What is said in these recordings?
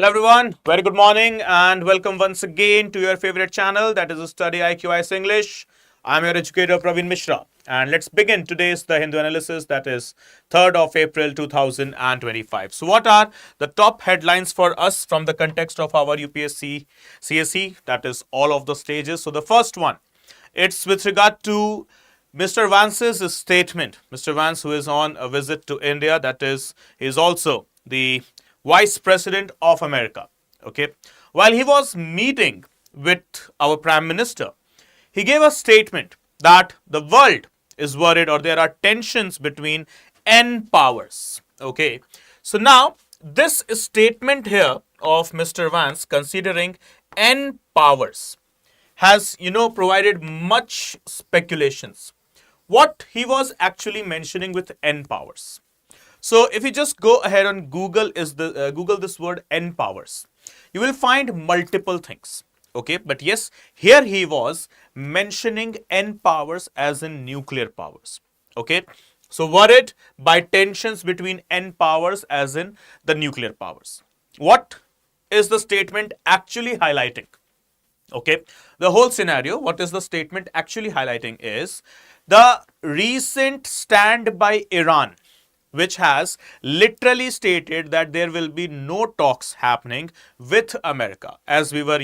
Hello everyone, very good morning and welcome once again to your favorite channel, that is StudyIQ ICE English. I'm your educator Praveen Mishra and let's begin today's the Hindu analysis, that is 3rd of April 2025. So what are the top headlines for us from the context of our UPSC CSE, that is all of the stages. So the first one, it's with regard to Mr. Vance's statement. Mr. Vance, who is on a visit to India, that is, he is also the Vice President of America. Okay. While he was meeting with our Prime Minister, he gave a statement that the world is worried or there are tensions between N powers. Okay. So now this statement here of Mr. Vance considering N powers has provided much speculations. What he was actually mentioning with N powers. So if you just go ahead and Google this word N powers, you will find multiple things. Okay, but yes, here he was mentioning N powers as in nuclear powers. Okay, so worried by tensions between N powers as in the nuclear powers. What is the statement actually highlighting? Okay, the whole scenario, what is the statement actually highlighting is the recent stand by Iran, which has literally stated that there will be no talks happening with America, as we were,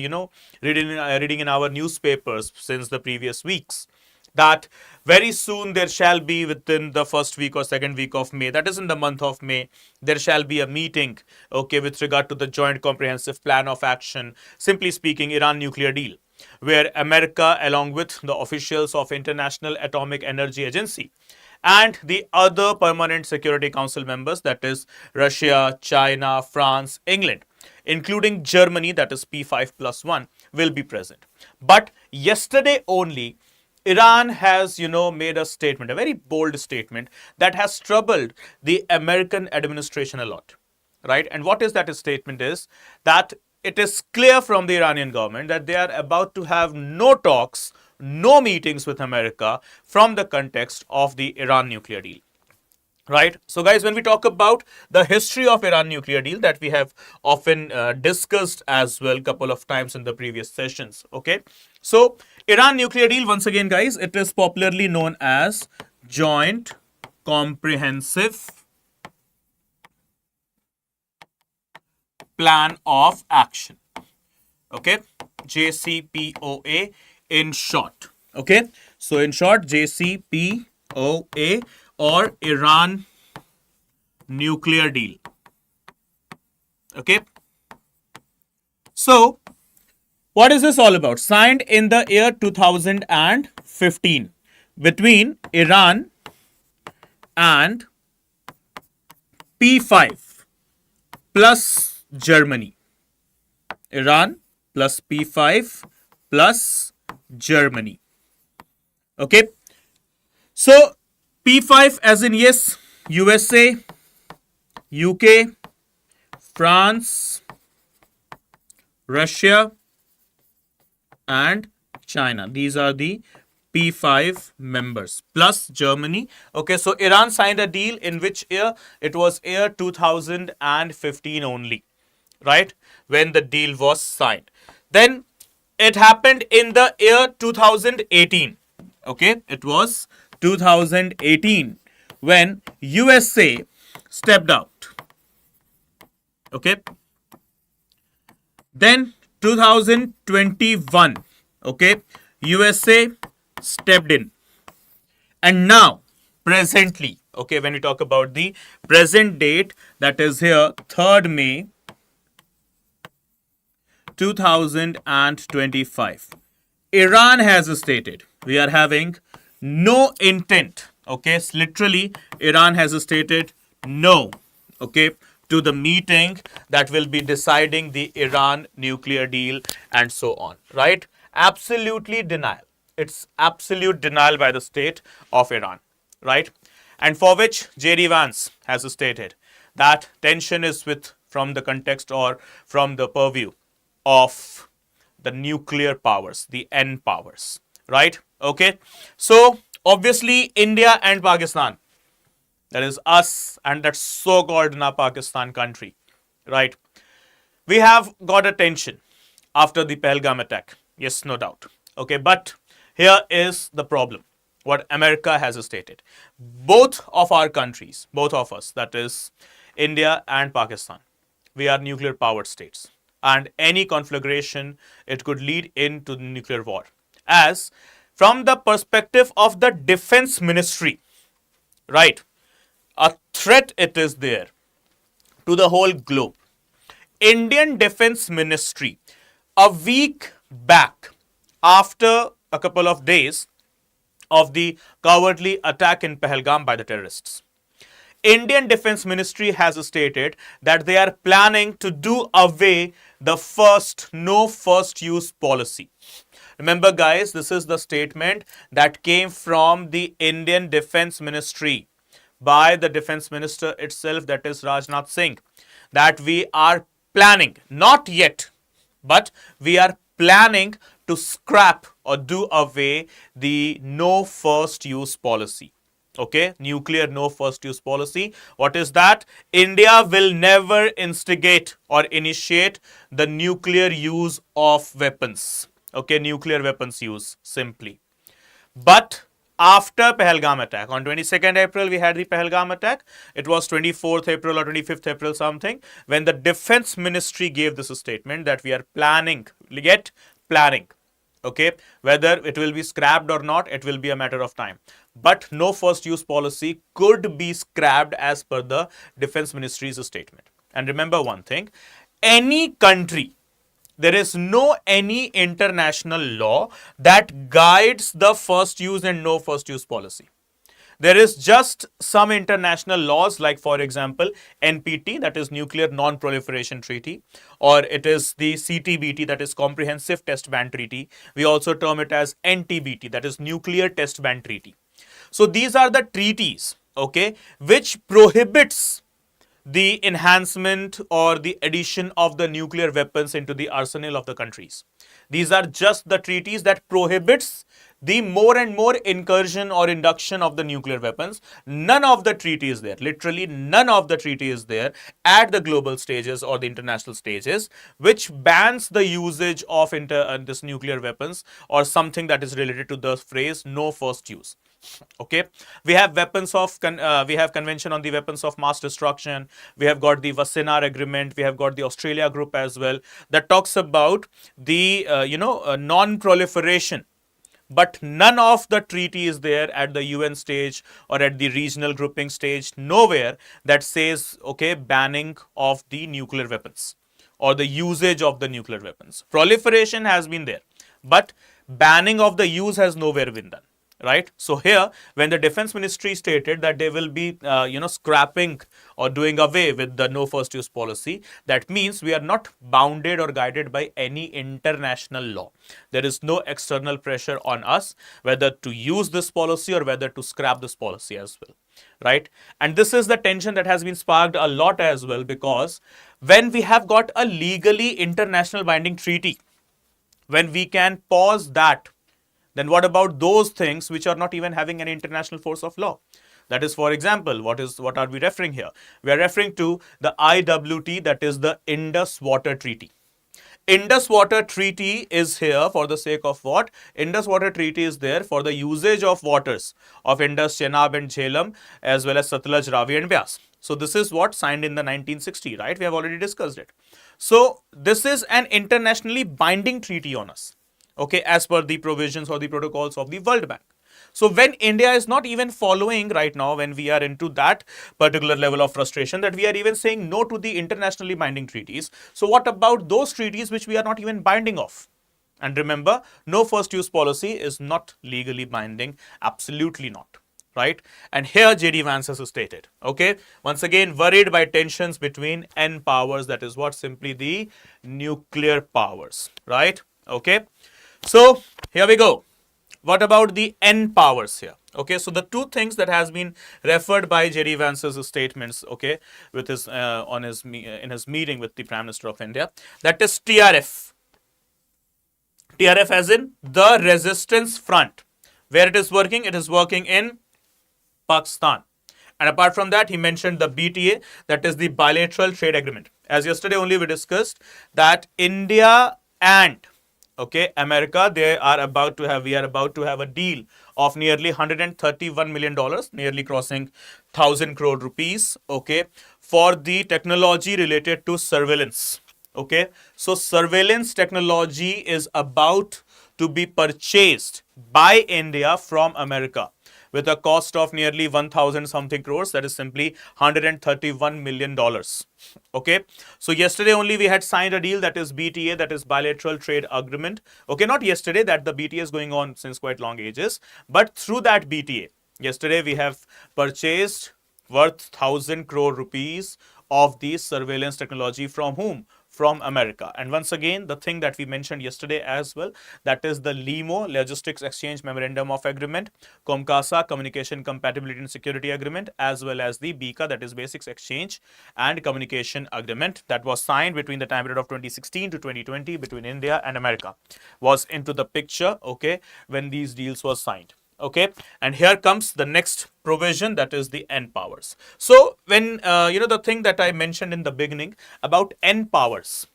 reading in our newspapers since the previous weeks, that very soon there shall be, within the first week or second week of May, that is in the month of May, there shall be a meeting, okay, with regard to the Joint Comprehensive Plan of Action, simply speaking, Iran nuclear deal, where America, along with the officials of International Atomic Energy Agency and the other permanent Security Council members, that is Russia, China, France, England, including Germany, that is P5+1, will be present. But yesterday only, Iran has, made a statement, a very bold statement that has troubled the American administration a lot, right? And what is that statement is that it is clear from the Iranian government that they are about to have no talks, no meetings with America from the context of the Iran nuclear deal. Right. So guys, when we talk about the history of Iran nuclear deal that we have often discussed as well couple of times in the previous sessions. Okay. So Iran nuclear deal, once again guys, it is popularly known as Joint Comprehensive Plan of Action. Okay. JCPOA in short. Okay. So in short, JCPOA or Iran nuclear deal. Okay. So what is this all about? Signed in the year 2015 between Iran and P5 plus Germany. Iran plus P5 plus Germany. Okay. So P5 as in yes, USA, UK, France, Russia, and China. These are the P5 members plus Germany. Okay, so Iran signed a deal in which year? It was year 2015 only, right? When the deal was signed. Then it happened in the year 2018. Okay, it was 2018 when USA stepped out. Okay. Then 2021, okay, USA stepped in. And now, presently, okay, when we talk about the present date, that is here 3rd May 2025. Iran has stated we are having no intent. Okay, so literally Iran has stated no, okay, to the meeting that will be deciding the Iran nuclear deal and so on, right? Absolutely denial. It's absolute denial by the state of Iran, right? And for which J.D. Vance has stated that tension is from the context or from the purview of the nuclear powers, the N powers, right? Okay. So obviously India and Pakistan, that is us and that so-called Pakistan country, right? We have got attention after the Pahalgam attack. Yes, no doubt. Okay, but here is the problem. What America has stated. Both of our countries, both of us, that is India and Pakistan, we are nuclear powered states. And any conflagration, it could lead into nuclear war. As from the perspective of the defense ministry, right, a threat it is there to the whole globe. Indian Defense Ministry, a week back, after a couple of days of the cowardly attack in Pahalgam by the terrorists, Indian Defense Ministry has stated that they are planning to do away the no first use policy. Remember guys, this is the statement that came from the Indian Defense Ministry by the Defense Minister itself, that is Rajnath Singh, that we are planning, not yet, but we are planning to scrap or do away the no first use policy. Okay, nuclear no first use policy. What is that? India will never instigate or initiate the nuclear use of weapons. Okay, nuclear weapons use simply. But after Pahalgam attack, on 22nd April, we had the Pahalgam attack. It was 24th April or 25th April something, when the Defense Ministry gave this statement that we are planning, okay, whether it will be scrapped or not, it will be a matter of time. But no first use policy could be scrapped as per the Defense Ministry's statement. And remember one thing, any country, there is no any international law that guides the first use and no first use policy. There is just some international laws, like for example NPT, that is Nuclear Non-Proliferation Treaty, or it is the CTBT, that is Comprehensive Test Ban Treaty. We also term it as NTBT, that is Nuclear Test Ban Treaty. So these are the treaties, okay, which prohibits the enhancement or the addition of the nuclear weapons into the arsenal of the countries. These are just the treaties that prohibits the more and more incursion or induction of the nuclear weapons. None of the treaty is there, literally none of the treaty is there at the global stages or the international stages, which bans the usage of this nuclear weapons or something that is related to the phrase no first use. Okay, we have weapons of we have convention on the weapons of mass destruction. We have got the Wassenaar agreement. We have got the Australia group as well, that talks about the non-proliferation. But none of the treaty is there at the UN stage or at the regional grouping stage. Nowhere that says, okay, banning of the nuclear weapons or the usage of the nuclear weapons. Proliferation has been there, but banning of the use has nowhere been done. Right. So here, when the Defense Ministry stated that they will be, scrapping or doing away with the no first use policy, that means we are not bounded or guided by any international law. There is no external pressure on us whether to use this policy or whether to scrap this policy as well. Right. And this is the tension that has been sparked a lot as well, because when we have got a legally international binding treaty, when we can pause that, then what about those things which are not even having an international force of law? That is, for example, what are we referring here? We are referring to the IWT, that is the Indus Water Treaty. Indus Water Treaty is here for the sake of what? Indus Water Treaty is there for the usage of waters of Indus, Chenab and Jhelum, as well as Satluj, Ravi and Byas. So this is what signed in the 1960, right? We have already discussed it. So this is an internationally binding treaty on us. Okay, as per the provisions or the protocols of the World Bank. So when India is not even following right now, when we are into that particular level of frustration that we are even saying no to the internationally binding treaties, so what about those treaties which we are not even binding of? And remember, no first use policy is not legally binding, absolutely not. Right? And here J.D. Vance has stated, okay, once again, worried by tensions between N powers, that is what? Simply the nuclear powers, right? Okay. So here we go. What about the N powers here? Okay, so the two things that has been referred by J.D. Vance's statements, okay, with his in his meeting with the Prime Minister of India, that is TRF. TRF as in the Resistance Front. Where it is working in Pakistan. And apart from that, he mentioned the BTA, that is the bilateral trade agreement. As yesterday only we discussed that India and America, we are about to have a deal of nearly $131 million, nearly crossing 1,000 crore rupees, for the technology related to surveillance. So surveillance technology is about to be purchased by India from America with a cost of nearly 1,000 something crores, that is simply $131 million. So yesterday only we had signed a deal, that is BTA, that is bilateral trade agreement. Not yesterday, that the BTA is going on since quite long ages, but through that BTA, yesterday we have purchased worth 1,000 crore rupees of the surveillance technology from whom? From America. And once again, the thing that we mentioned yesterday as well, that is the LEMO, Logistics Exchange Memorandum of Agreement, COMCASA, Communication Compatibility and Security Agreement, as well as the BICA, that is Basics Exchange and Communication Agreement, that was signed between the time period of 2016 to 2020 between India and America, was into the picture, when these deals were signed. And here comes the next provision, that is the N powers. So when the thing that I mentioned in the beginning about N powers,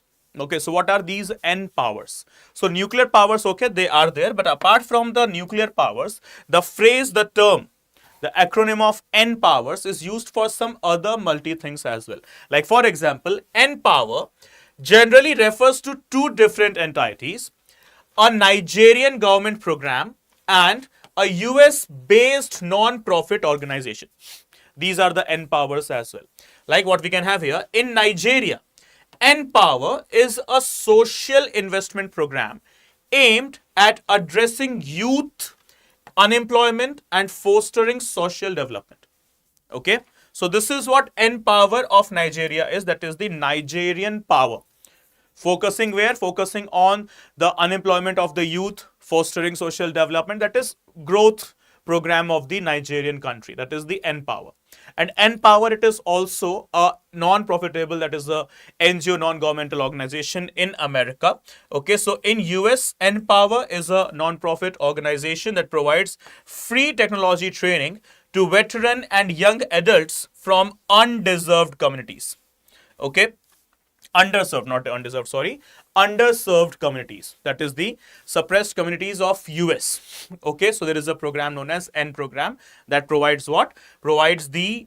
so what are these N powers? So nuclear powers, they are there, but apart from the nuclear powers, the phrase, the term, the acronym of N powers is used for some other multi things as well. Like for example, N power generally refers to two different entities, a Nigerian government program and a US based non-profit organization. These are the N powers as well. Like what we can have here in Nigeria, N power is a social investment program aimed at addressing youth unemployment and fostering social development. So this is what N power of Nigeria is, that is the Nigerian power. Focusing where? Focusing on the unemployment of the youth, fostering social development, that is growth program of the Nigerian country, that is the N power. And N power, it is also a non-profitable, that is a NGO, non-governmental organization in America. So in US, N power is a non-profit organization that provides free technology training to veteran and young adults from undeserved communities. Underserved, not undeserved, sorry, underserved communities, that is the suppressed communities of US. So there is a program known as N program that provides what? Provides the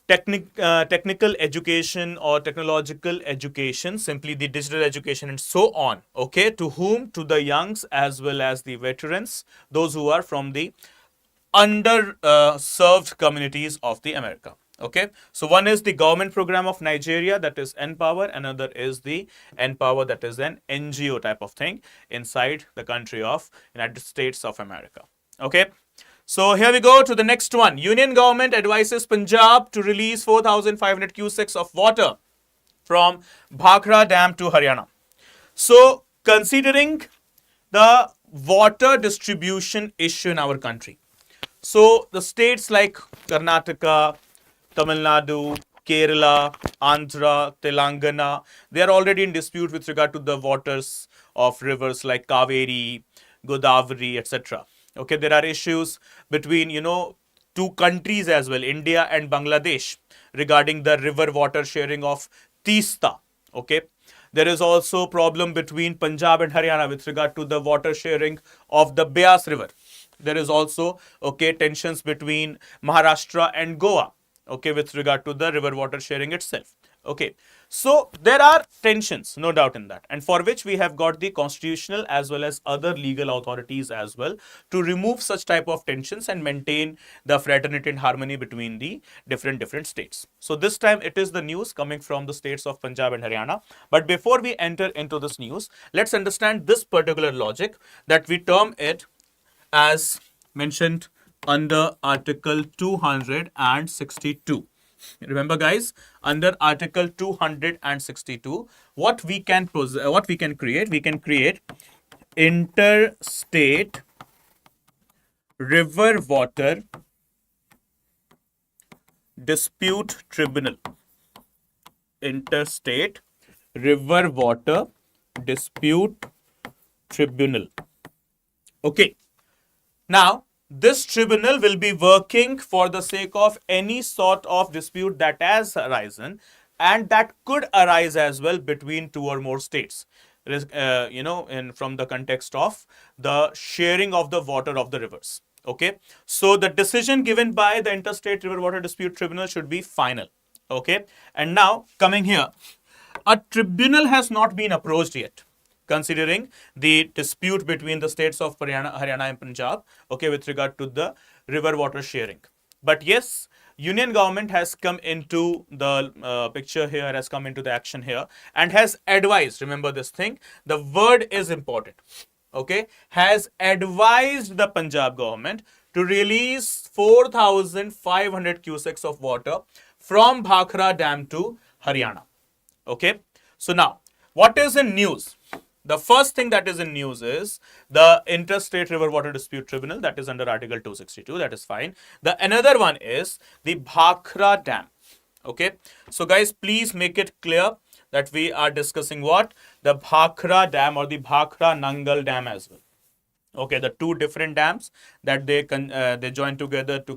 technical education or technological education, simply the digital education and so on. To whom? To the youngs as well as the veterans, those who are from the underserved communities of the America. So one is the government program of Nigeria, that is N power. Another is the N power, that is an NGO type of thing inside the country of United States of America. So here we go to the next one. Union government advises Punjab to release 4,500 cusecs of water from Bhakra Dam to Haryana. So considering the water distribution issue in our country, so the states like Karnataka, Tamil Nadu, Kerala, Andhra, Telangana, they are already in dispute with regard to the waters of rivers like Kaveri, Godavari, etc. There are issues between, two countries as well, India and Bangladesh, regarding the river water sharing of Teesta. There is also problem between Punjab and Haryana with regard to the water sharing of the Beas River. There is also, tensions between Maharashtra and Goa, with regard to the river water sharing itself. So there are tensions, no doubt in that, and for which we have got the constitutional as well as other legal authorities as well to remove such type of tensions and maintain the fraternity and harmony between the different states. So this time it is the news coming from the states of Punjab and Haryana. But before we enter into this news, let's understand this particular logic that we term it as mentioned under Article 262. Remember guys, under Article 262, what we can create? We can create interstate river water dispute tribunal. Interstate river water dispute tribunal. Now, this tribunal will be working for the sake of any sort of dispute that has arisen and that could arise as well between two or more states. From the context of the sharing of the water of the rivers. Okay, so the decision given by the Interstate River Water Dispute Tribunal should be final. Okay, and now coming here, a tribunal has not been approached yet, considering the dispute between the states of Haryana and Punjab, okay, with regard to the river water sharing. But yes, union government has come into the picture here, has come into the action here, and has advised, remember this thing, the word is important, okay, has advised the Punjab government to release 4,500 cusecs of water from Bhakra Dam to Haryana. Okay, so now what is in news? The first thing that is in news is the Interstate River Water Dispute Tribunal, that is under Article 262, that is fine. The another one is the Bhakra Dam. Okay, so guys, please make it clear that we are discussing what? The Bhakra Dam or the Bhakra Nangal Dam as well. Okay, the two different dams that they join together to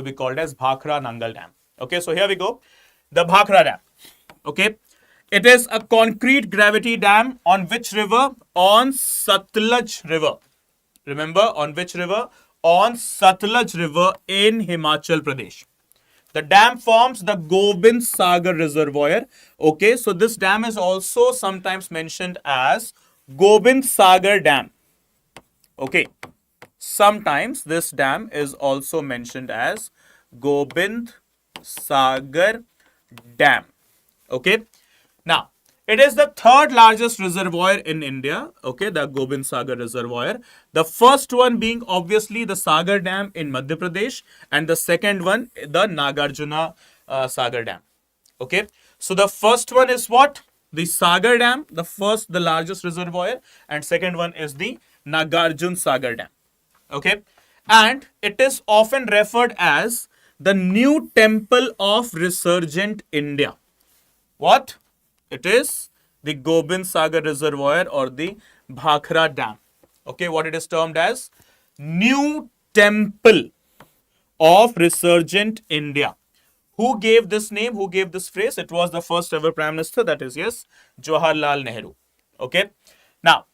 be called as Bhakra Nangal Dam. Okay, so here we go. The Bhakra Dam. Okay, it is a concrete gravity dam on which river? On Satluj River. Remember, on which river? On Satluj River in Himachal Pradesh. The dam forms the Gobind Sagar Reservoir. Okay, so this dam is also sometimes mentioned as Gobind Sagar Dam. Okay, sometimes this dam is also mentioned as Gobind Sagar Dam. Okay, now it is the third largest reservoir in India. Okay, the Gobind Sagar Reservoir. The first one being obviously the Sagar Dam in Madhya Pradesh, and the second one the Nagarjuna Sagar Dam. Okay, so the first one is what? The Sagar Dam, the largest reservoir, and second one is the Nagarjuna Sagar Dam. Okay, and it is often referred as the new temple of resurgent India. What? It is the Gobind Sagar Reservoir or the Bhakra Dam. Okay, what it is termed as? New temple of resurgent India. Who gave this name? Who gave this phrase? It was the first ever Prime Minister, that is, yes, Jawaharlal Nehru. Okay, now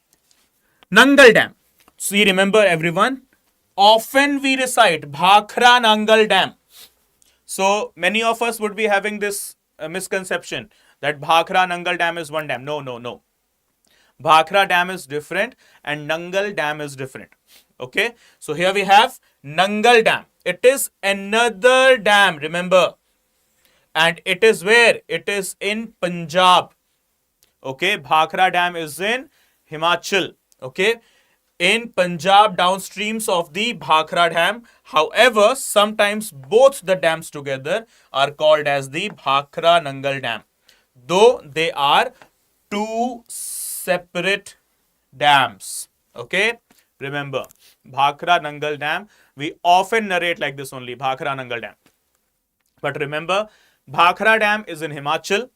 Nangal Dam. So you remember, everyone, often we recite Bhakra Nangal Dam. So many of us would be having this misconception that Bhakra Nangal Dam is one dam. No, no, no. Bhakra Dam is different and Nangal Dam is different. Okay, so here we have Nangal Dam. It is another dam, remember, and it is where? It is in Punjab. Okay, Bhakra Dam is in Himachal. Okay, in Punjab, downstreams of the Bhakra Dam. However, sometimes both the dams together are called as the Bhakra Nangal Dam, though they are two separate dams. Okay, remember, Bhakra Nangal Dam, we often narrate like this only, Bhakra Nangal Dam. But remember, Bhakra Dam is in Himachal.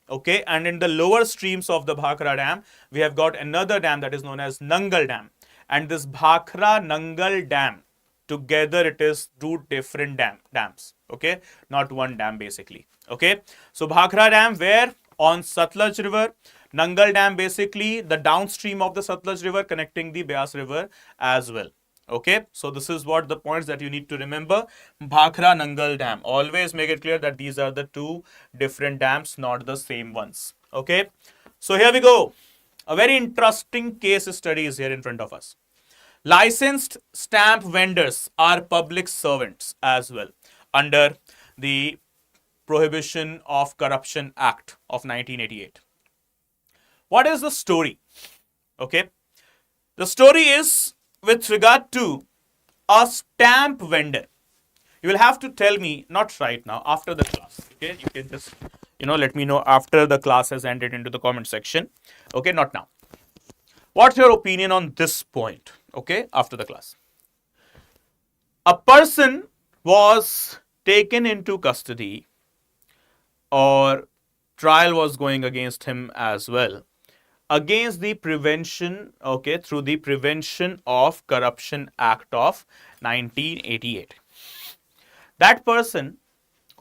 Okay, and in the lower streams of the Bhakra Dam, we have got another dam that is known as Nangal Dam. And this Bhakra Nangal Dam, together it is two different dams. Okay, not one dam basically. Okay, so Bhakra Dam where? On Satluj River. Nangal Dam basically the downstream of the Satluj River connecting the Beas River as well. Okay, so this is what the points that you need to remember. Bhakra Nangal Dam. Always make it clear that these are the two different dams, not the same ones. Okay, so here we go. A very interesting case study is here in front of us. Licensed stamp vendors are public servants as well under the Prohibition of Corruption Act of 1988. What is the story? Okay, the story is with regard to a stamp vendor. You will have to tell me, not right now, after the class. Okay, you can just, let me know after the class has ended into the comment section. Okay, not now. What's your opinion on this point? Okay, after the class. A person was taken into custody or trial was going against him as well, against the prevention, okay, through the Prevention of Corruption Act of 1988. That person,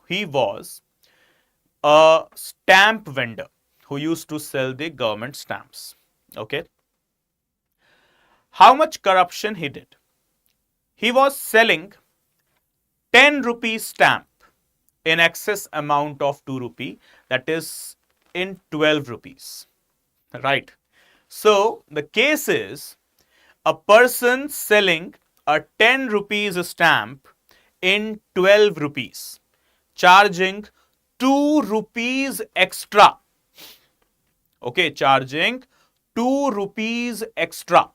he was a stamp vendor who used to sell the government stamps. Okay. How much corruption he did? He was selling 10 rupees stamp in excess amount of 2 rupee, that is in 12 rupees. Right. So the case is a person selling a 10 rupees stamp in 12 rupees, charging 2 rupees extra. Okay, charging 2 rupees extra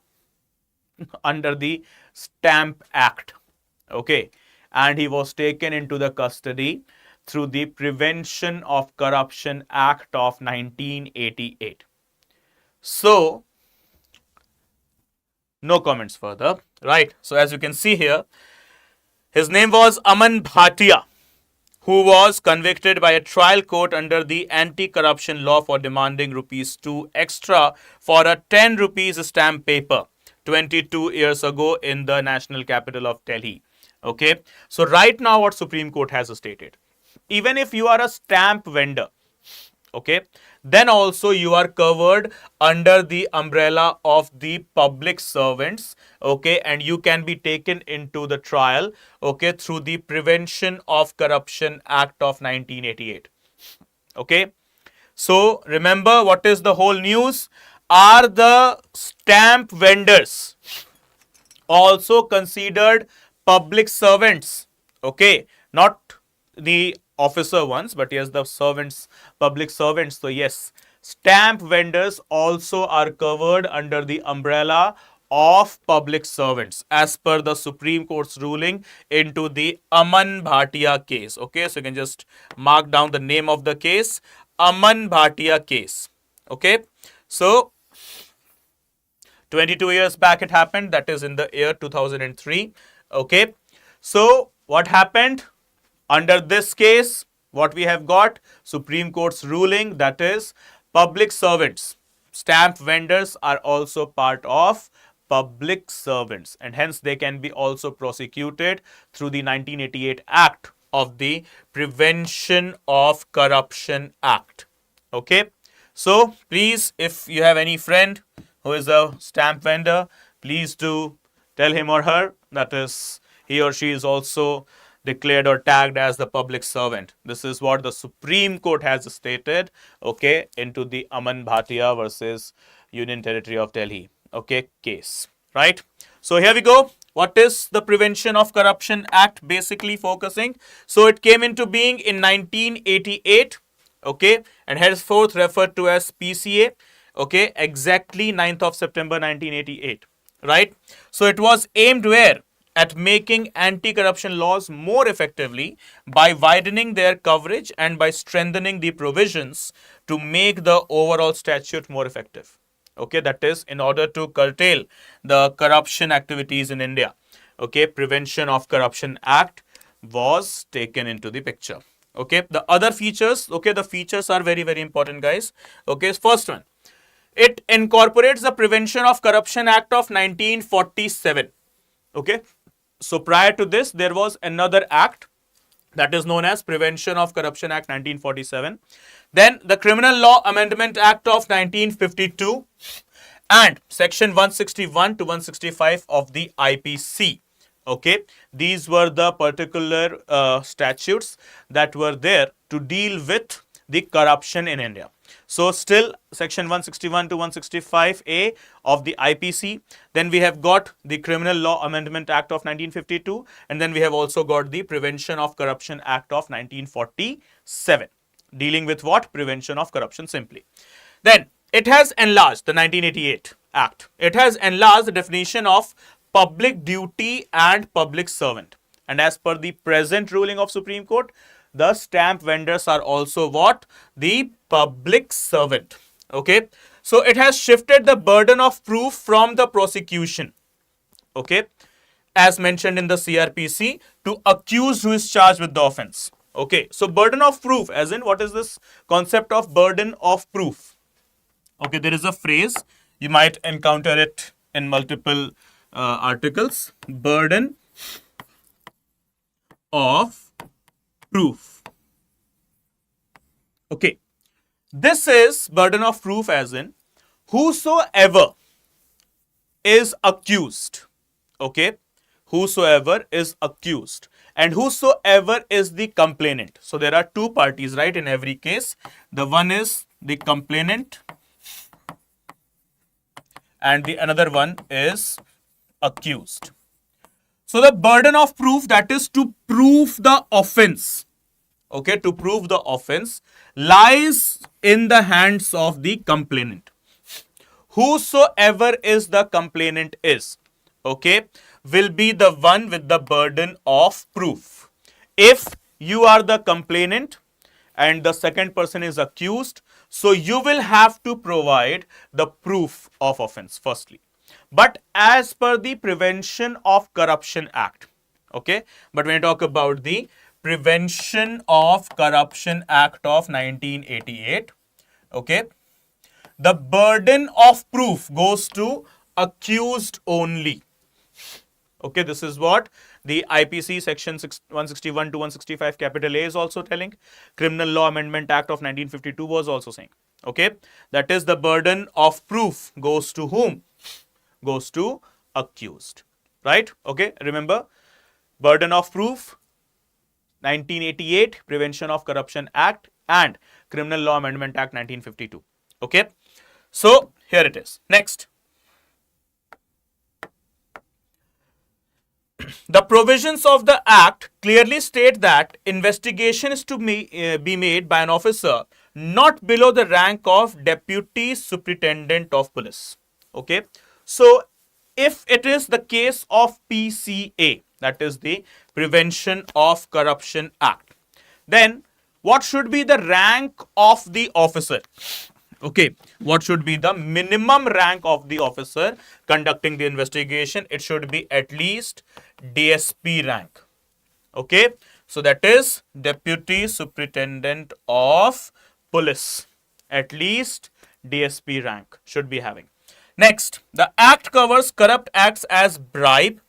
under the Stamp Act. Okay, and he was taken into the custody through the Prevention of Corruption Act of 1988. So, no comments further, right? So, as you can see here, his name was Aman Bhatia, who was convicted by a trial court under the anti-corruption law for demanding rupees 2 extra for a 10 rupees stamp paper 22 years ago in the national capital of Delhi. Okay, so right now what Supreme Court has stated, even if you are a stamp vendor, okay, then also you are covered under the umbrella of the public servants, okay, and you can be taken into the trial, okay, through the Prevention of Corruption Act of 1988. Okay, so remember what is the whole news. Are the stamp vendors also considered public servants? Okay, not the officer ones, but yes, the servants, public servants. So yes, stamp vendors also are covered under the umbrella of public servants as per the Supreme Court's ruling into the Aman Bhatia case. Okay, so you can just mark down the name of the case, Aman Bhatia case. Okay, so 22 years back it happened, that is in the year 2003. Okay, so what happened under this case? What we have got, Supreme Court's ruling, that is public servants, stamp vendors are also part of public servants, and hence they can be also prosecuted through the 1988 Act of the Prevention of Corruption Act. Okay, so please, if you have any friend who is a stamp vendor, please do tell him or her that is he or she is also declared or tagged as the public servant. This is what the Supreme Court has stated, okay, into the Aman Bhatia versus Union Territory of Delhi, okay, case, right? So here we go. What is the Prevention of Corruption Act basically focusing? So it came into being in 1988, okay, and henceforth referred to as PCA, okay, exactly 9th of September 1988, right? So it was aimed where? At making anti-corruption laws more effectively by widening their coverage and by strengthening the provisions to make the overall statute more effective. Okay, that is in order to curtail the corruption activities in India. Okay, Prevention of Corruption Act was taken into the picture. Okay, the other features, okay, the features are very, very important, guys. Okay, first one, it incorporates the Prevention of Corruption Act of 1947. Okay, so prior to this, there was another act that is known as Prevention of Corruption Act 1947. Then the Criminal Law Amendment Act of 1952 and Section 161 to 165 of the IPC. Okay, these were the particular statutes that were there to deal with the corruption in India. So still section 161 to 165A of the IPC. Then we have got the Criminal Law Amendment Act of 1952, and then we have also got the Prevention of Corruption Act of 1947, dealing with what? Prevention of corruption simply. Then it has enlarged the 1988 Act. It has enlarged the definition of public duty and public servant. And as per the present ruling of Supreme Court, the stamp vendors are also what? The public servant. Okay. So it has shifted the burden of proof from the prosecution, okay, as mentioned in the CRPC, to accused who is charged with the offense. Okay. So burden of proof, as in what is this concept of burden of proof? Okay. There is a phrase, you might encounter it in multiple articles. Burden of proof. Okay. This is burden of proof as in whosoever is accused. Okay. Whosoever is accused and whosoever is the complainant. So there are two parties, right, in every case. The one is the complainant and the another one is accused. So the burden of proof, that is to prove the offense, okay, to prove the offense, lies in the hands of the complainant. Whosoever is the complainant is, okay, will be the one with the burden of proof. If you are the complainant and the second person is accused, so you will have to provide the proof of offense firstly. But as per the Prevention of Corruption Act, okay, but when you talk about the Prevention of Corruption Act of 1988, okay, the burden of proof goes to accused only. Okay, this is what the IPC section 161 to 165 capital A is also telling. Criminal Law Amendment Act of 1952 was also saying. Okay, that is the burden of proof goes to whom? Goes to accused. Right? Okay, remember burden of proof 1988 Prevention of Corruption Act and Criminal Law Amendment Act 1952. Okay, so here it is. Next. The provisions of the Act clearly state that investigation is to be made by an officer not below the rank of Deputy Superintendent of Police. Okay. So, if it is the case of PCA, that is the Prevention of Corruption Act, then what should be the rank of the officer? Okay, what should be the minimum rank of the officer conducting the investigation? It should be at least DSP rank. Okay, so that is Deputy Superintendent of Police. At least DSP rank should be having. Next, the Act covers corrupt acts as bribe.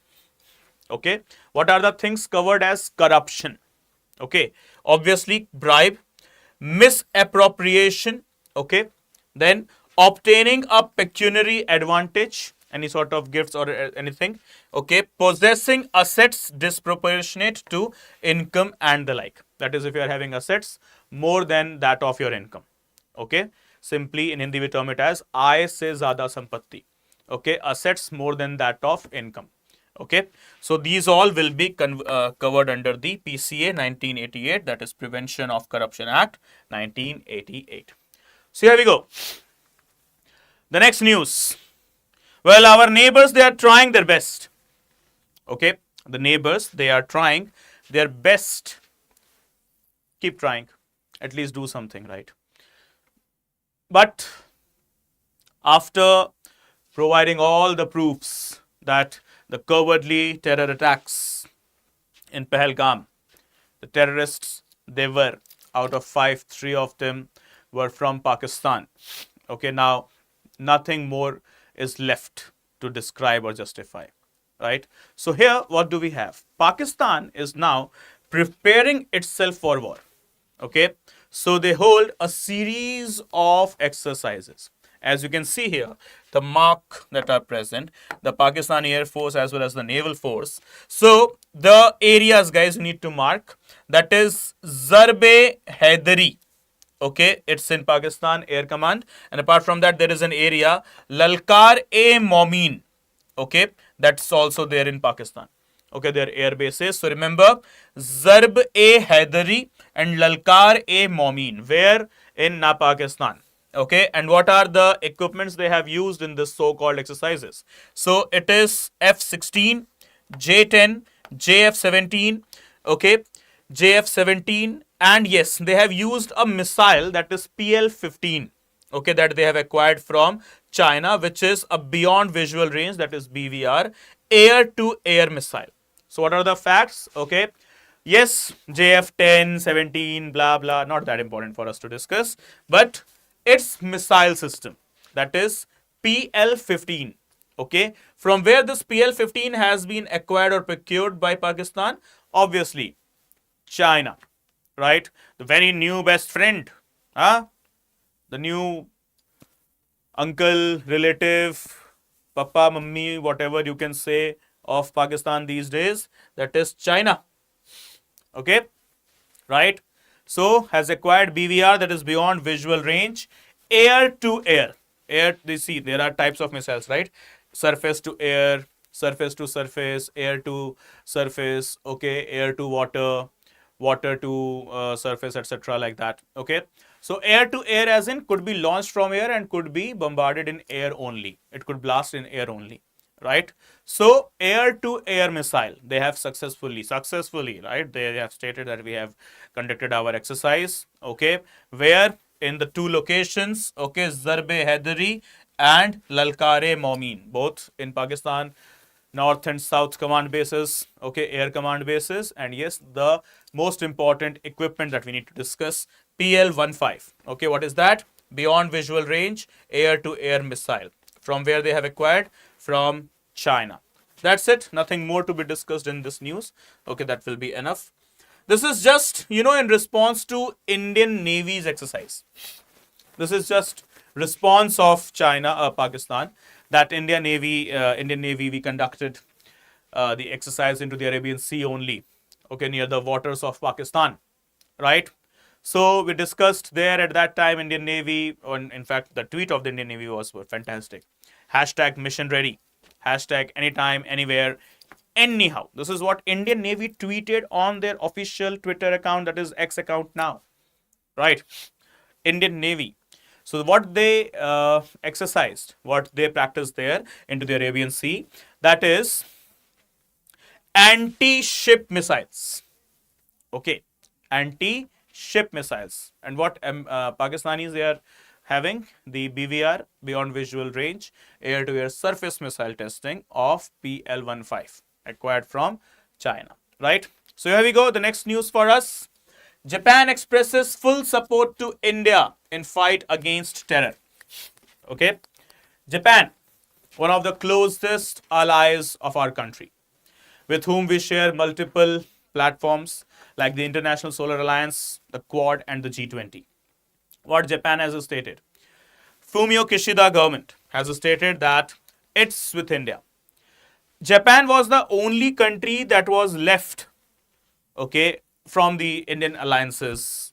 Okay, what are the things covered as corruption? Okay, obviously bribe, misappropriation, okay, then obtaining a pecuniary advantage, any sort of gifts or anything, okay, possessing assets disproportionate to income and the like. That is if you are having assets more than that of your income. Okay, simply in Hindi we term it as आय से ज़्यादा संपत्ति. Okay, assets more than that of income. Okay, so these all will be covered under the PCA 1988, that is Prevention of Corruption Act 1988. So here we go. The next news. Well, our neighbors, they are trying their best. Okay, the neighbors, they are trying their best. Keep trying. At least do something, right? But after providing all the proofs that the cowardly terror attacks in Pahalgam, the terrorists, they were out of 5, 3 of them were from Pakistan. Okay, now nothing more is left to describe or justify, right? So here, what do we have? Pakistan is now preparing itself for war. Okay, so they hold a series of exercises. As you can see here, the mark that are present, the Pakistani Air Force as well as the Naval Force. So the areas, guys, you need to mark, that is Zarbe Haidari. Okay, it's in Pakistan Air Command, and apart from that, there is an area Lalkar-e-Momin. Okay, that's also there in Pakistan. Okay, their air bases. So remember, Zarb-e-Haidari and Lalkar-e-Momin, where in Pakistan. Okay, and what are the equipments they have used in this so-called exercises? So it is F-16, J-10, JF-17, okay, JF-17, and yes, they have used a missile, that is PL-15, okay, that they have acquired from China, which is a beyond visual range, that is BVR, air-to-air missile. So what are the facts? Okay, yes, JF-10, 17, blah, blah, not that important for us to discuss, but its missile system, that is PL-15, Okay, from where this PL-15 has been acquired or procured by Pakistan? Obviously, China, right? The very new best friend, huh? The new uncle, relative, papa, mummy, whatever you can say of Pakistan these days, that is China. Okay, right? So has acquired BVR, that is beyond visual range, air to air. Air, they see there are types of missiles, right? Surface to air, surface to surface, air to surface, okay, air to water, water to surface, etc. like that. Okay, so air to air as in could be launched from air and could be bombarded in air only. It could blast in air only, right? So air to air missile, they have successfully, right? They have stated that we have conducted our exercise, okay, where in the two locations, okay, Zarbe Haidari and Lalkare Momin, both in Pakistan, north and south command bases, okay, air command bases. And yes, the most important equipment that we need to discuss, PL-15. Okay, what is that? Beyond visual range air to air missile. From where they have acquired? From China. That's it, nothing more to be discussed in this news. Okay, that will be enough. This is just, in response to Indian Navy's exercise. This is just response of China, Pakistan, that Indian Navy, we conducted the exercise into the Arabian Sea only, okay, near the waters of Pakistan, right? So we discussed there at that time Indian Navy, and in fact the tweet of the Indian Navy was fantastic. Hashtag mission ready, hashtag anytime, anywhere, anyhow. This is what Indian Navy tweeted on their official Twitter account, that is X account now, right? Indian Navy. So what they exercised, what they practiced there into the Arabian Sea, that is anti-ship missiles. Okay, anti-ship missiles. And what Pakistanis they are having? The BVR, beyond visual range air-to-air surface missile testing of PL-15 acquired from China. Right. So here we go. The next news for us. Japan expresses full support to India in fight against terror. Okay. Japan, one of the closest allies of our country, with whom we share multiple platforms like the International Solar Alliance, the Quad, and the G20. What Japan has stated? Fumio Kishida government has stated that it's with India. Japan was the only country that was left, okay, from the Indian alliances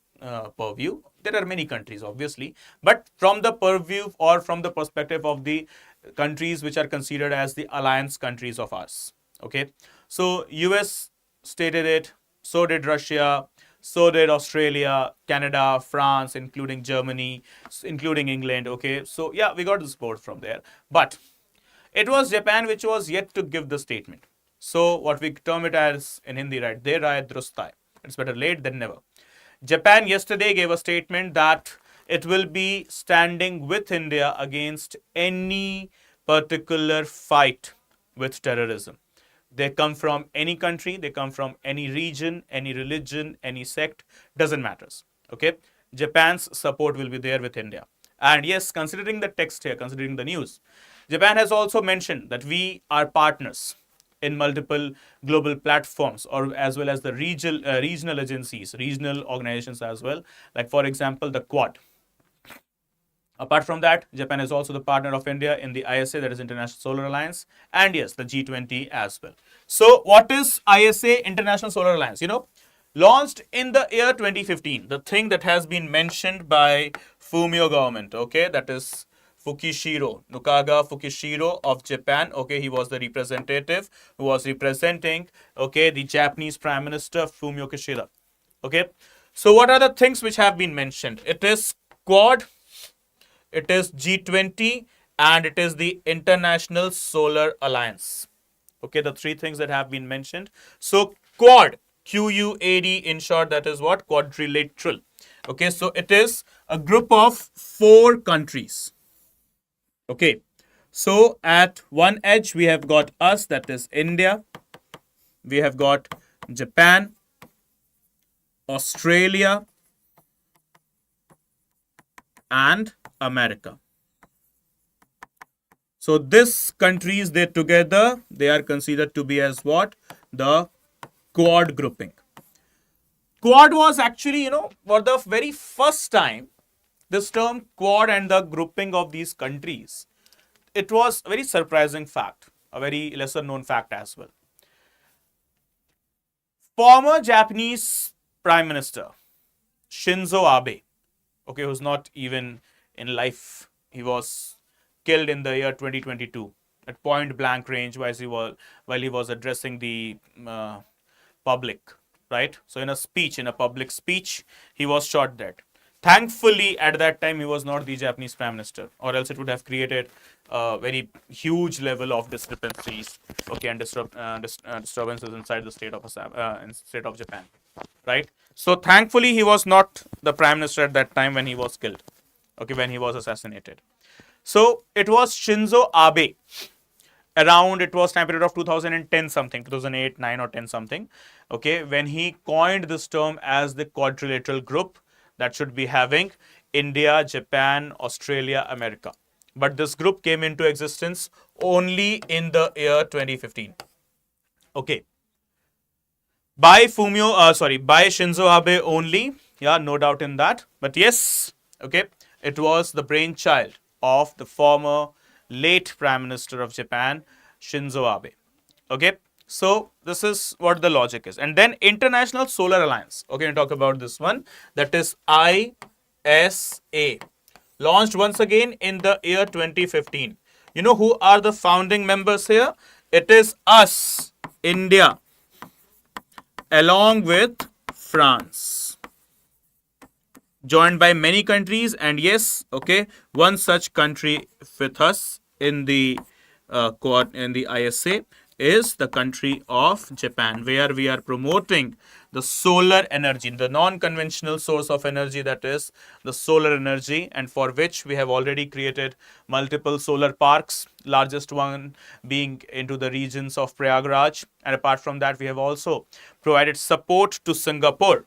purview. There are many countries, obviously, but from the purview or from the perspective of the countries which are considered as the alliance countries of ours. Okay, so US stated it, so did Russia, so did Australia, Canada, France, including Germany, including England. Okay, so yeah, we got the support from there, but it was Japan which was yet to give the statement. So what we term it as in Hindi, right? Der Raay Durust hai. It's better late than never. Japan yesterday gave a statement that it will be standing with India against any particular fight with terrorism. They come from any country, they come from any region, any religion, any sect, doesn't matter. Okay? Japan's support will be there with India. And yes, considering the text here, considering the news, Japan has also mentioned that we are partners in multiple global platforms, or as well as the regional agencies, regional organizations as well, like for example the Quad. Apart from that, Japan is also the partner of India in the ISA, that is International Solar Alliance, and yes, the G20 as well. So what is ISA, International Solar Alliance? Launched in the year 2015, the thing that has been mentioned by Fumio government, okay, that is Nukaga Fukishiro of Japan. Okay, he was the representative who was representing, okay, the Japanese Prime Minister Fumio Kishida. Okay, so what are the things which have been mentioned? It is Quad, it is G20, and it is the International Solar Alliance. Okay, the three things that have been mentioned. So Quad, QUAD in short, that is what? Quadrilateral. Okay, so it is a group of 4 countries. Okay, so at one edge we have got us, that is India. We have got Japan, Australia, and America. So this countries, they together, they are considered to be as what? The Quad grouping. Quad was actually, for the very first time, this term Quad and the grouping of these countries, it was a very surprising fact, a very lesser known fact as well. Former Japanese Prime Minister Shinzo Abe, okay, who's not even in life, he was killed in the year 2022 at point blank range while he was addressing the public, right? So in a public speech, he was shot dead. Thankfully, at that time, he was not the Japanese Prime Minister, or else it would have created a very huge level of discrepancies, okay, and disturbances inside the state of Japan, right? So thankfully, he was not the Prime Minister at that time when he was killed, okay, when he was assassinated. So it was Shinzo Abe. Around, it was time period of 2010 something, 2008, 9 or 10 something, okay, when he coined this term as the quadrilateral group that should be having India, Japan, Australia, America. But this group came into existence only in the year 2015. Okay. By Shinzo Abe only. Yeah, no doubt in that. But yes, okay, it was the brainchild of the former late Prime Minister of Japan, Shinzo Abe. Okay, so this is what the logic is. And then International Solar Alliance. Okay, we talk about this one. That is ISA. Launched once again in the year 2015. You know who are the founding members here? It is us, India, along with France, joined by many countries, and yes, okay, one such country with us in the ISA is the country of Japan, where we are promoting the solar energy, the non-conventional source of energy, that is the solar energy, and for which we have already created multiple solar parks, largest one being into the regions of Prayagraj. And apart from that, we have also provided support to Singapore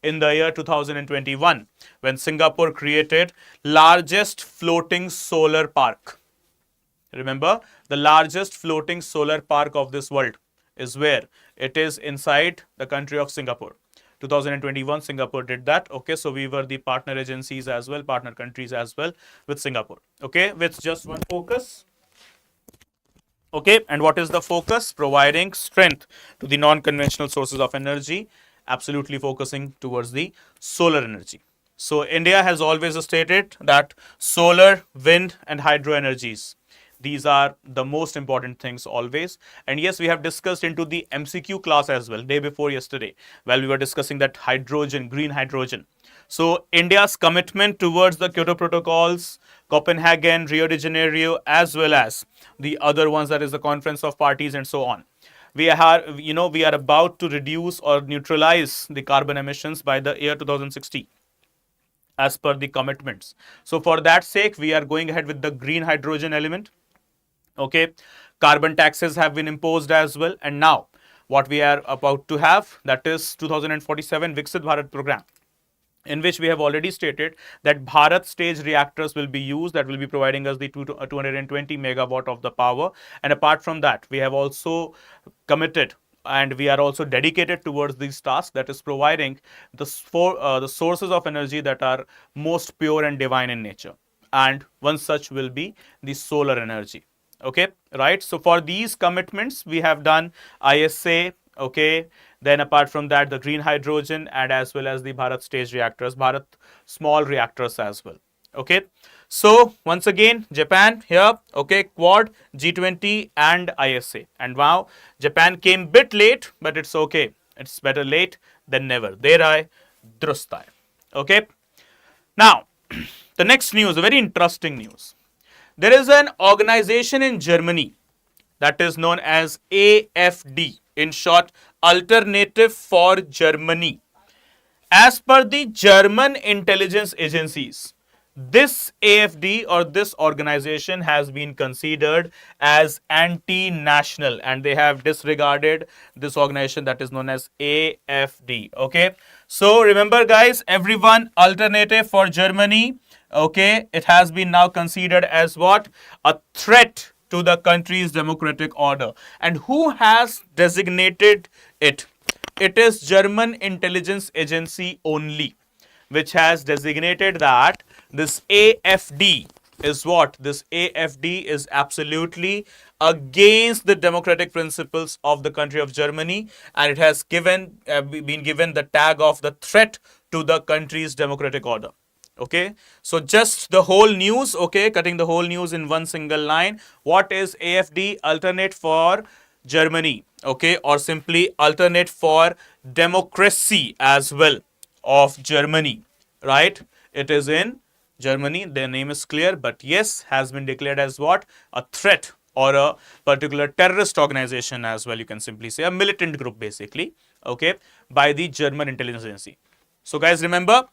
in the year 2021, when Singapore created largest floating solar park. Remember, the largest floating solar park of this world is where? It is inside the country of Singapore. 2021, Singapore did that. Okay, so we were the partner agencies as well, partner countries as well with Singapore. Okay, with just one focus. Okay, and what is the focus? Providing strength to the non-conventional sources of energy, absolutely focusing towards the solar energy. So India has always stated that solar, wind and hydro energies, these are the most important things always. And yes, we have discussed into the MCQ class as well, day before yesterday, while we were discussing that hydrogen, green hydrogen. So India's commitment towards the Kyoto Protocols, Copenhagen, Rio de Janeiro, as well as the other ones, that is the Conference of Parties and so on. We are about to reduce or neutralize the carbon emissions by the year 2060 as per the commitments. So for that sake, we are going ahead with the green hydrogen element. Okay, carbon taxes have been imposed as well, and now what we are about to have, that is 2047 Viksit Bharat program, in which we have already stated that Bharat stage reactors will be used, that will be providing us the 220 megawatt of the power. And apart from that, we have also committed and we are also dedicated towards these tasks, that is providing the sources of energy that are most pure and divine in nature. And one such will be the solar energy. Okay, right? So for these commitments, we have done ISA, okay, then apart from that, the green hydrogen, and as well as the Bharat stage reactors, Bharat small reactors as well. Okay, so once again, Japan here, okay, Quad, G20 and ISA. And wow, Japan came bit late, but it's okay. It's better late than never. Derai drustai. Okay, now the next news, a very interesting news. There is an organization in Germany that is known as AFD, in short, Alternative for Germany. As per the German intelligence agencies, this AFD or this organization has been considered as anti-national, and they have disregarded this organization that is known as AFD. Okay, so remember guys, everyone, Alternative for Germany, Okay, it has been now considered as what? A threat to the country's democratic order. And who has designated it? It is German intelligence agency only, which has designated that this AFD is what? This AFD is absolutely against the democratic principles of the country of Germany, and it has been given the tag of the threat to the country's democratic order. Okay, so just the whole news, okay, cutting the whole news in one single line. What is AFD? Alternate for Germany, okay, or simply alternate for democracy as well of Germany, right? It is in Germany, their name is clear, but yes, has been declared as what? A threat or a particular terrorist organization as well, you can simply say a militant group basically, okay, by the German intelligence agency. So guys, remember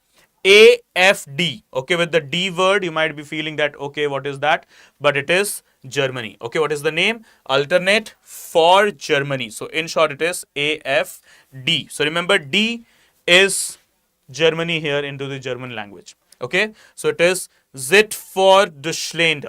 AFD, okay, with the D word you might be feeling that okay, what is that? But it is Germany. Okay, what is the name? Alternate for Germany. So in short it is AFD. So remember D is Germany here into the German language. Okay, so it is Z for Deutschland,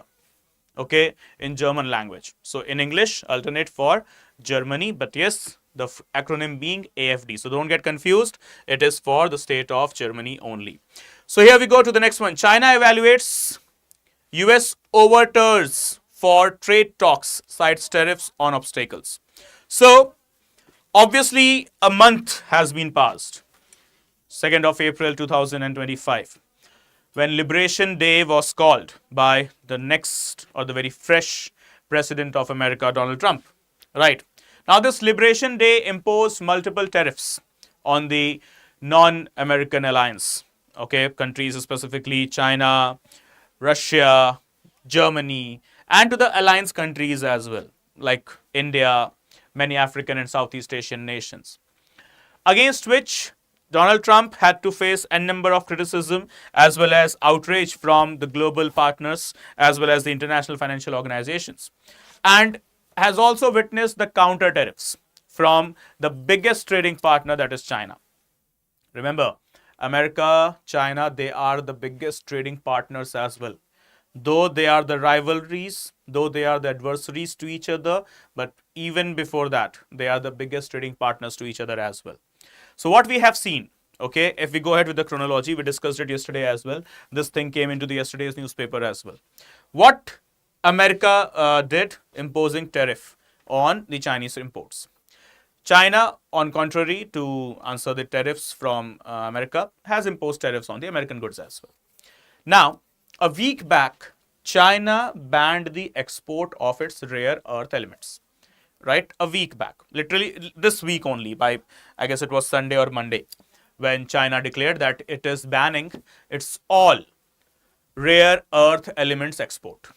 okay, in German language. So in English, alternate for Germany, but yes, the acronym being AFD. So don't get confused. It is for the state of Germany only. So here we go to the next one. China evaluates US overtures for trade talks, cites tariffs on obstacles. So obviously a month has been passed. 2nd of April 2025, when Liberation Day was called by the next or the very fresh president of America, Donald Trump. Right. Now, this Liberation Day imposed multiple tariffs on the non-American alliance. Okay, countries specifically China, Russia, Germany, and to the alliance countries as well, like India, many African and Southeast Asian nations, against which Donald Trump had to face a number of criticism as well as outrage from the global partners as well as the international financial organizations, and has also witnessed the counter tariffs from the biggest trading partner, that is China. Remember, America, China, they are the biggest trading partners as well. Though they are the rivalries, though they are the adversaries to each other, but even before that, they are the biggest trading partners to each other as well. So what we have seen, okay, if we go ahead with the chronology, we discussed it yesterday as well. This thing came into the yesterday's newspaper as well. What America did, imposing tariff on the Chinese imports. China, on contrary to answer the tariffs from America, has imposed tariffs on the American goods as well. Now, a week back, China banned the export of its rare earth elements. Right, a week back, literally this week only, by I guess it was Sunday or Monday, when China declared that it is banning its all rare earth elements export,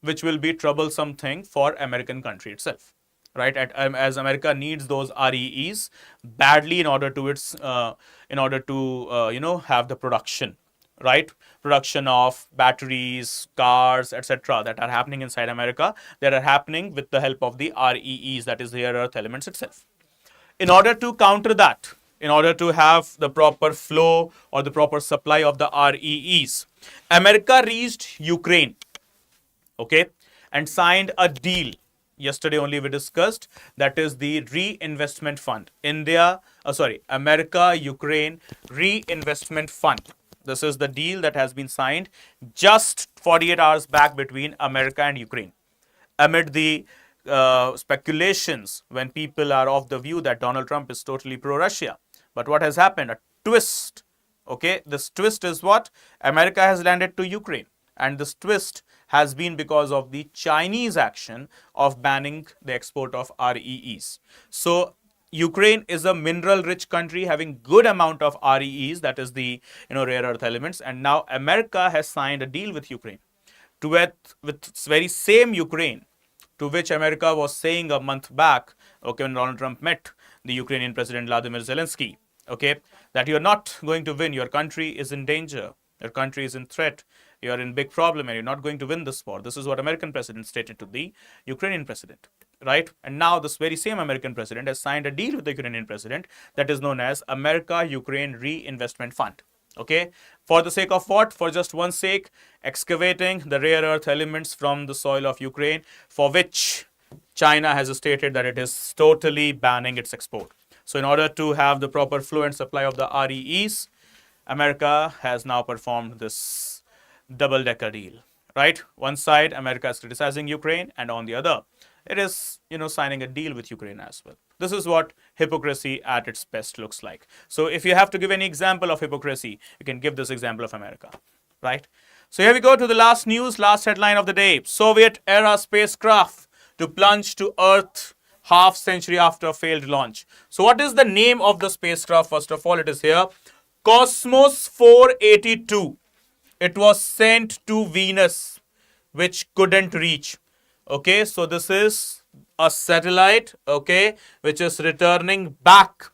which will be troublesome thing for American country itself. Right, as America needs those REEs badly in order to have the production, right, production of batteries, cars, etc., that are happening inside America, that are happening with the help of the REEs, that is the rare earth elements itself. In order to counter that, in order to have the proper flow or the proper supply of the REEs, America reached Ukraine, okay, and signed a deal. Yesterday only we discussed, that is the reinvestment fund. America Ukraine reinvestment fund. This is the deal that has been signed just 48 hours back between America and Ukraine. Amid the speculations, when people are of the view that Donald Trump is totally pro-Russia. But what has happened? A twist. Okay, this twist is what? America has landed to Ukraine. And this twist has been because of the Chinese action of banning the export of REEs. So Ukraine is a mineral-rich country having good amount of REEs, that is the rare earth elements, and now America has signed a deal with Ukraine, with very same Ukraine, to which America was saying a month back, okay, when Donald Trump met the Ukrainian President Vladimir Zelensky, okay, that you are not going to win, your country is in danger, your country is in threat, you are in big problem and you're not going to win this war. This is what American president stated to the Ukrainian president, right? And now this very same American president has signed a deal with the Ukrainian president that is known as America-Ukraine Reinvestment Fund. Okay, for the sake of what? For just one sake, excavating the rare earth elements from the soil of Ukraine, for which China has stated that it is totally banning its export. So in order to have the proper flow and supply of the REEs, America has now performed this double-decker deal, right? One side, America is criticizing Ukraine, and on the other, it is, signing a deal with Ukraine as well. This is what hypocrisy at its best looks like. So if you have to give any example of hypocrisy, you can give this example of America, right? So here we go to the last news, last headline of the day. Soviet-era spacecraft to plunge to Earth half century after failed launch. So what is the name of the spacecraft? First of all, it is here. Cosmos 482. It was sent to Venus, which couldn't reach. Okay, so this is a satellite, okay, which is returning back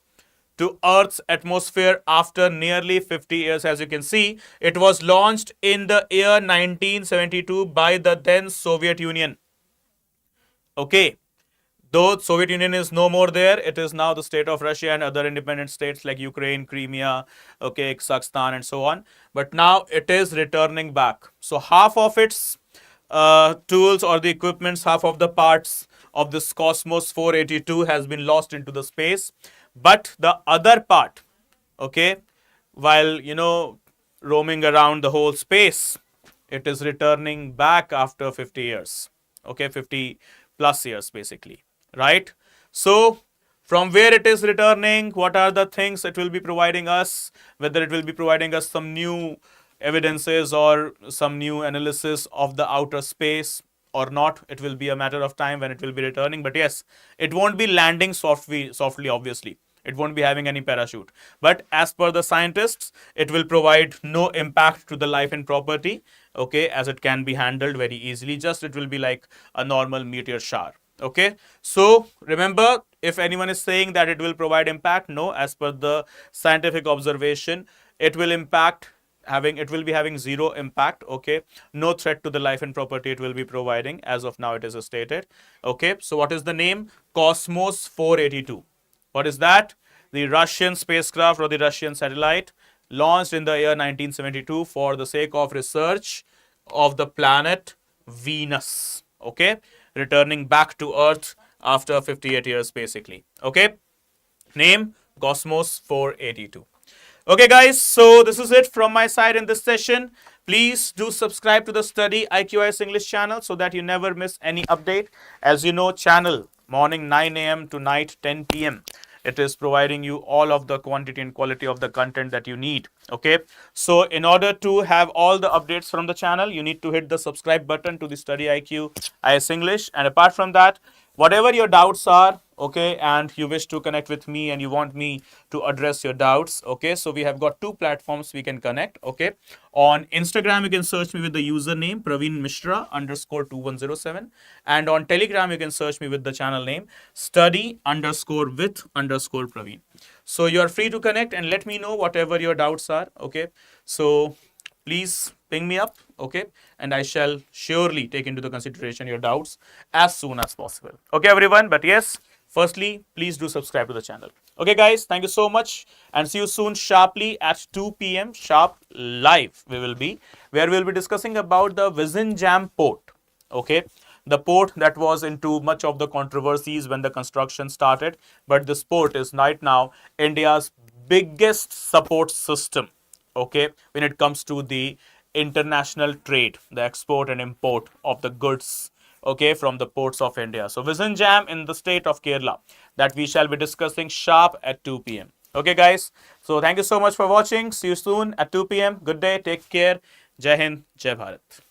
to Earth's atmosphere after nearly 50 years. As you can see, it was launched in the year 1972 by the then Soviet Union. Okay, though Soviet Union is no more there, it is now the state of Russia and other independent states like Ukraine, Crimea, okay, Kazakhstan and so on. But now it is returning back. So half of its tools or the equipments, half of the parts of this Cosmos 482 has been lost into the space. But the other part, okay, while, roaming around the whole space, it is returning back after 50 years. Okay, 50 plus years basically, right? So from where it is returning, what are the things it will be providing us, whether it will be providing us some new evidences or some new analysis of the outer space or not, it will be a matter of time when it will be returning. But yes, it won't be landing softly obviously. It won't be having any parachute. But as per the scientists, it will provide no impact to the life and property, okay, as it can be handled very easily. Just it will be like a normal meteor shower. Okay, so remember, if anyone is saying that it will provide impact, no, as per the scientific observation, it will be having zero impact. Okay, no threat to the life and property it will be providing. As of now, it is stated. Okay, so what is the name? Cosmos 482. What is that? The Russian spacecraft or the Russian satellite launched in the year 1972 for the sake of research of the planet Venus. Okay, returning back to Earth after 58 years basically. Okay, name Cosmos 482. Okay guys, so this is it from my side in this session. Please do subscribe to the Study IQ English channel so that you never miss any update. As you know, channel morning 9 a.m. to night 10 p.m. It is providing you all of the quantity and quality of the content that you need. Okay, so in order to have all the updates from the channel, you need to hit the subscribe button to the Study IQ IS English. And apart from that, whatever your doubts are, okay, and you wish to connect with me and you want me to address your doubts, okay, so we have got two platforms we can connect. Okay, on Instagram you can search me with the username Praveen Mishra _2107, and on Telegram you can search me with the channel name study_with_Praveen. So you are free to connect and let me know whatever your doubts are. Okay, so please ping me up, okay, and I shall surely take into the consideration your doubts as soon as possible. Okay everyone, but yes, firstly, please do subscribe to the channel. Okay guys, thank you so much and see you soon sharply at 2 p.m. sharp live we will be, where we will be discussing about the Vizinjam port. Okay, the port that was into much of the controversies when the construction started, but this port is right now India's biggest support system, okay, when it comes to the international trade, the export and import of the goods, okay, from the ports of India. So Vizinjam in the state of Kerala, that we shall be discussing sharp at 2 p.m. Okay guys, so thank you so much for watching. See you soon at 2 p.m. Good day, take care. Jai Hind, Jai Bharat.